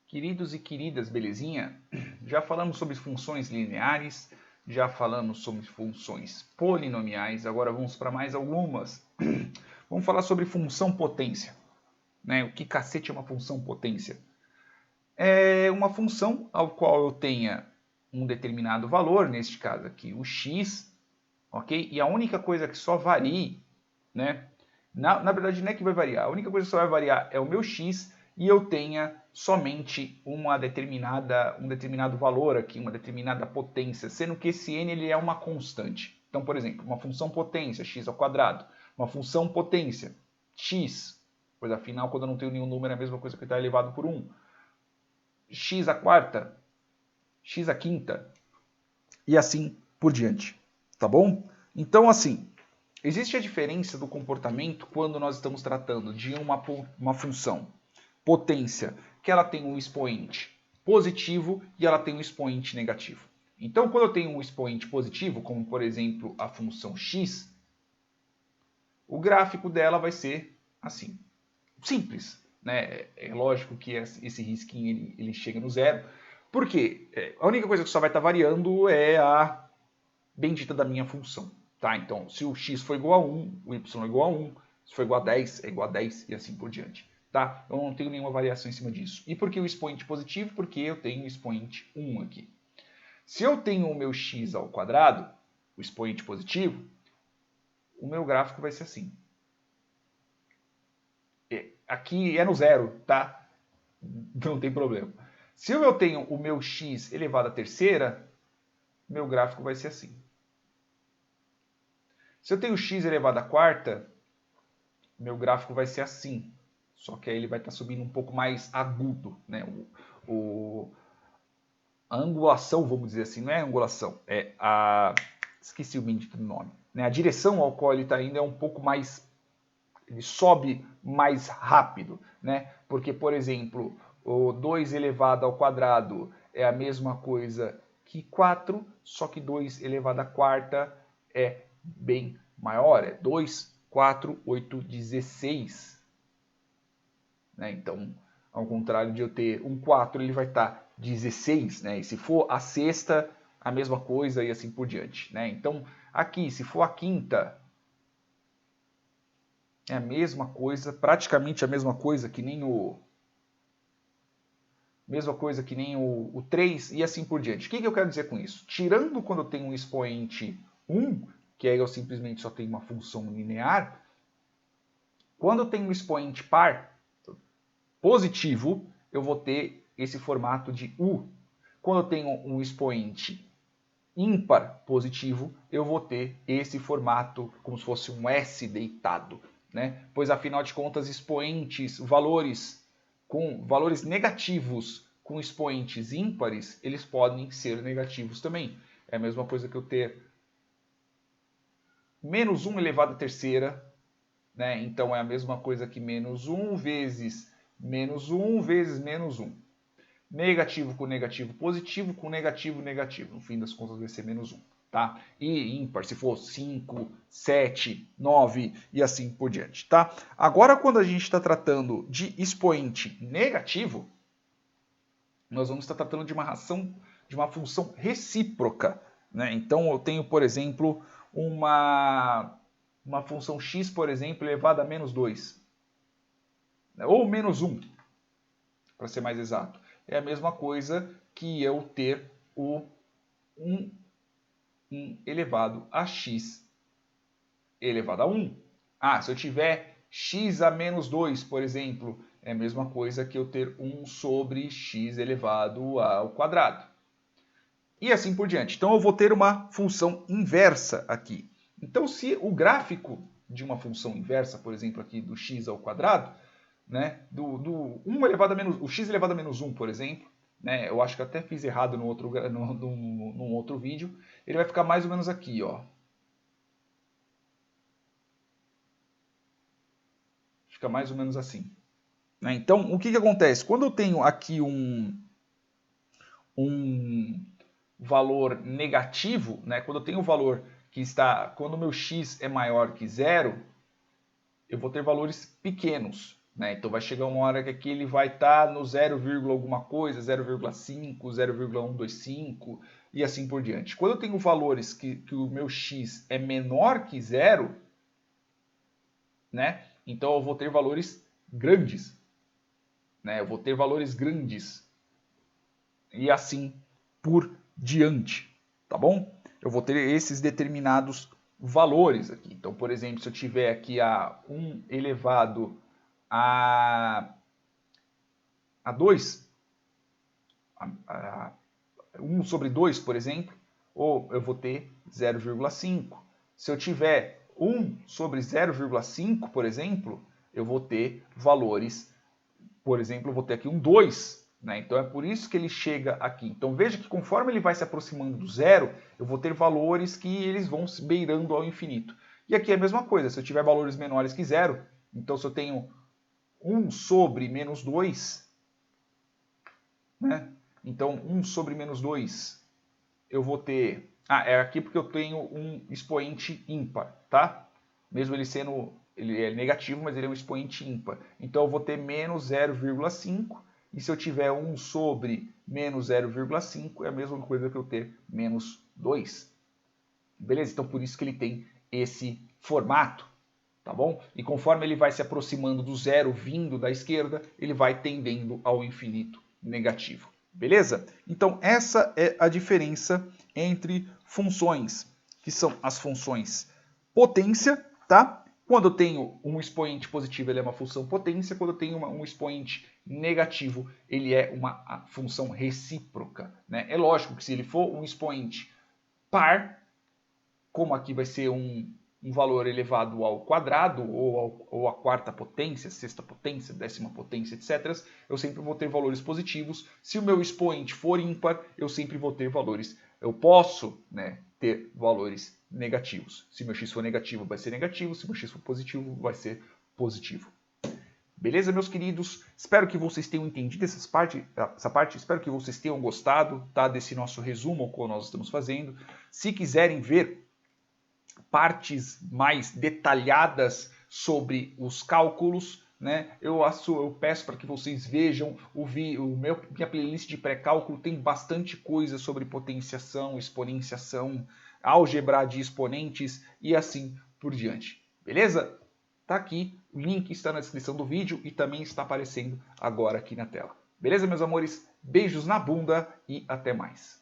Queridos e queridas, belezinha? Já falamos sobre funções lineares, já falamos sobre funções polinomiais, agora vamos para mais algumas. Vamos falar sobre função potência. Né? O que cacete é uma função potência? É uma função ao qual eu tenha um determinado valor, neste caso aqui o x, ok? E a única coisa que só varie, né? Na verdade não é que vai variar, a única coisa que só vai variar é o meu x e eu tenha somente um determinado valor aqui, uma determinada potência, sendo que esse n ele é uma constante. Então, por exemplo, uma função potência, x ao quadrado, uma função potência, x, pois afinal, quando eu não tenho nenhum número, é a mesma coisa que está elevado por 1. X à quarta, x à quinta, e assim por diante, tá bom? Então, assim, existe a diferença do comportamento quando nós estamos tratando de uma função potência, que ela tem um expoente positivo e ela tem um expoente negativo. Então, quando eu tenho um expoente positivo, como por exemplo a função x, o gráfico dela vai ser assim, simples. Né? É lógico que esse risquinho ele chega no zero, porque a única coisa que só vai estar variando é a bendita da minha função. Tá? Então, se o x for igual a 1, o y é igual a 1, se for igual a 10, é igual a 10 e assim por diante. Tá? Eu não tenho nenhuma variação em cima disso. E por que o expoente positivo? Porque eu tenho o expoente 1 aqui. Se eu tenho o meu x ao quadrado, o expoente positivo, o meu gráfico vai ser assim. Aqui é no zero, tá? Não tem problema. Se eu tenho o meu x elevado à terceira, meu gráfico vai ser assim. Se eu tenho x elevado à quarta, meu gráfico vai ser assim. Só que aí ele vai estar subindo um pouco mais agudo. Né? A angulação, vamos dizer assim, não é a angulação, é a... Esqueci o bendito do nome. Né? A direção ao qual ele está indo é um pouco mais... Ele sobe mais rápido. Né? Porque, por exemplo, o 2 elevado ao quadrado é a mesma coisa que 4, só que 2 elevado à quarta é bem maior. É 2, 4, 8, 16. Né? Então, ao contrário de eu ter um 4, ele vai estar 16. Né? E se for a sexta, a mesma coisa e assim por diante. Né? Então, aqui, se for a quinta, é a mesma coisa, praticamente a mesma coisa que nem o... Mesma coisa que nem o 3 e assim por diante. O que eu quero dizer com isso? Tirando quando eu tenho um expoente 1, que aí eu simplesmente só tenho uma função linear, quando eu tenho um expoente par, positivo, eu vou ter esse formato de U. Quando eu tenho um expoente ímpar positivo, eu vou ter esse formato como se fosse um S deitado. Né? Pois, afinal de contas, expoentes, valores com valores negativos com expoentes ímpares, eles podem ser negativos também. É a mesma coisa que eu ter menos 1 elevado à terceira. Né? Então, é a mesma coisa que menos 1 vezes menos 1 vezes menos 1. Negativo com negativo, positivo com negativo, negativo. No fim das contas vai ser menos 1. Tá? E ímpar, se for 5, 7, 9 e assim por diante. Tá? Agora, quando a gente está tratando de expoente negativo, nós vamos estar tratando de uma função recíproca. Né? Então, eu tenho, por exemplo, uma função x, por exemplo, elevada a menos 2. Ou menos 1, para ser mais exato. É a mesma coisa que eu ter o 1 elevado a x elevado a 1. Ah, se eu tiver x a menos 2, por exemplo, é a mesma coisa que eu ter 1 sobre x elevado ao quadrado. E assim por diante. Então eu vou ter uma função inversa aqui. Então, se o gráfico de uma função inversa, por exemplo, aqui do x ao quadrado, né, do 1 elevado a menos, o x elevado a menos 1, por exemplo, né, eu acho que eu até fiz errado no num outro vídeo, ele vai ficar mais ou menos aqui, ó. Fica mais ou menos assim. Né? Então, o que acontece? Quando eu tenho aqui um valor negativo, né, quando eu tenho um valor que está, quando o meu x é maior que zero, eu vou ter valores pequenos. né? Então vai chegar uma hora que aqui ele vai estar no 0, alguma coisa, 0,5, 0,125 e assim por diante. Quando eu tenho valores que o meu x é menor que 0, né? Então eu vou ter valores grandes, né? Eu vou ter valores grandes e assim por diante, tá bom? Eu vou ter esses determinados valores aqui. Então, por exemplo, se eu tiver aqui a 1 elevado a 2, 1 sobre 2, por exemplo, ou eu vou ter 0,5. Se eu tiver 1 sobre 0,5, por exemplo, eu vou ter valores, por exemplo, eu vou ter aqui um 2, né? Então é por isso que ele chega aqui. Então veja que conforme ele vai se aproximando do zero, eu vou ter valores que eles vão se beirando ao infinito. E aqui é a mesma coisa, se eu tiver valores menores que zero, então se eu tenho 1 sobre menos 2, né? Então 1 sobre menos 2, eu vou ter... é aqui porque eu tenho um expoente ímpar, tá? Mesmo ele sendo... ele é negativo, mas ele é um expoente ímpar. Então eu vou ter menos 0,5, e se eu tiver 1 sobre menos 0,5, é a mesma coisa que eu ter menos 2. Beleza? Então por isso que ele tem esse formato, tá bom? E conforme ele vai se aproximando do zero vindo da esquerda, ele vai tendendo ao infinito negativo. Beleza? Então essa é a diferença entre funções, que são as funções potência, tá? Quando eu tenho um expoente positivo, ele é uma função potência. Quando eu tenho um expoente negativo, ele é uma função recíproca, né? É lógico que se ele for um expoente par, como aqui vai ser um valor elevado ao quadrado, ou à quarta potência, sexta potência, décima potência, etc., eu sempre vou ter valores positivos. Se o meu expoente for ímpar, eu sempre vou ter valores. Eu posso, né, ter valores negativos. Se meu x for negativo, vai ser negativo. Se meu x for positivo, vai ser positivo. Beleza, meus queridos? Espero que vocês tenham entendido essa parte. Espero que vocês tenham gostado, tá, desse nosso resumo ao qual nós estamos fazendo. Se quiserem ver partes mais detalhadas sobre os cálculos, né? Eu peço para que vocês vejam minha playlist de pré-cálculo, tem bastante coisa sobre potenciação, exponenciação, álgebra de exponentes e assim por diante. Beleza? Tá aqui, o link está na descrição do vídeo e também está aparecendo agora aqui na tela. Beleza, meus amores? Beijos na bunda e até mais.